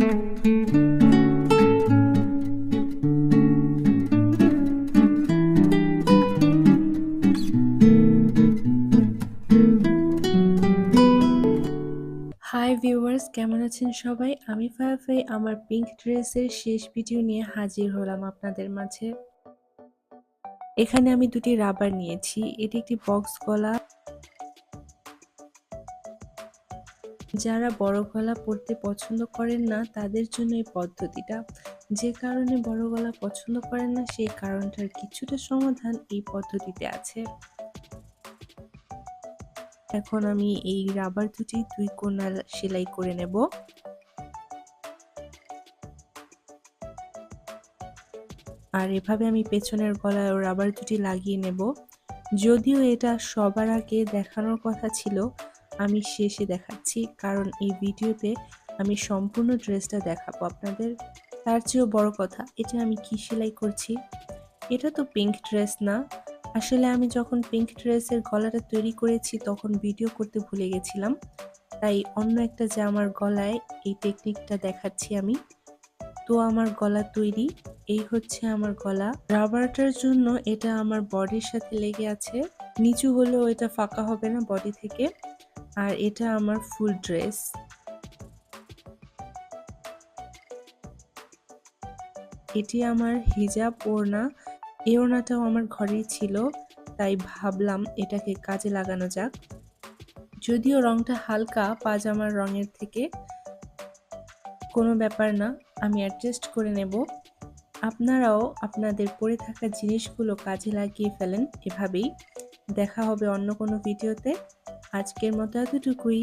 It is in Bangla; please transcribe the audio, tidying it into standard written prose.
হাই ভিউয়ার্স, কেমন আছেন সবাই? আমি ফায়াফাই আমার পিঙ্ক ড্রেসের শেষ ভিডিও নিয়ে হাজির হলাম আপনাদের মাঝে। এখানে আমি দুটি রাবার নিয়েছি। এটি একটি বক্স গলা। যারা বড় গলা পরতে পছন্দ করেন না তাদের জন্য এই পদ্ধতিটা। যে কারণে বড় গলা পছন্দ করেন না সেই কারণটার কিছুটা সমাধান এই পদ্ধতিতে আছে। এখন আমি এই রাবার দুটি 2 কোণা সেলাই করে নেব। আর এভাবে আমি পেছনের গলায় রাবার দুটি লাগিয়ে নেব। যদিও এটা সবার আগে দেখানোর কথা ছিল, আমি শেষে দেখাচ্ছি, কারণ এই ভিডিওতে আমি সম্পূর্ণ ড্রেসটা দেখাবো আপনাদের। তার চেয়েও বড় কথা, এটা আমি কি সেলাই করছি। এটা তো পিঙ্ক ড্রেস না। আসলে আমি যখন পিঙ্ক ড্রেসের গলাটা তৈরি করেছি তখন ভিডিও করতে ভুলে গেছিলাম, তাই অন্য একটা জামার গলায় এই টেকনিকটা দেখাচ্ছি আমি। তো আমার গলা তৈরি, এই হচ্ছে আমার গলা। রাবারটার জন্য এটা আমার বডির সাথে লেগে আছে, নিচু হলেও এটা ফাঁকা হবে না বডি থেকে। আর এটা আমার ফুল ড্রেস। এটি আমার হিজাব ওড়না। এই ওড়নাটাও আমার ঘরেই ছিল, তাই ভাবলাম এটাকে কাজে লাগানো যাক। যদিও রংটা হালকা পাজামার রঙের থেকে, কোনো ব্যাপার না, আমি অ্যাডজাস্ট করে নেব। আপনারাও আপনাদের পড়ে থাকা জিনিসগুলো কাজে লাগিয়ে ফেলেন এভাবেই। দেখা হবে অন্য কোনো ভিডিওতে। আজকের মতো এতটুকুই।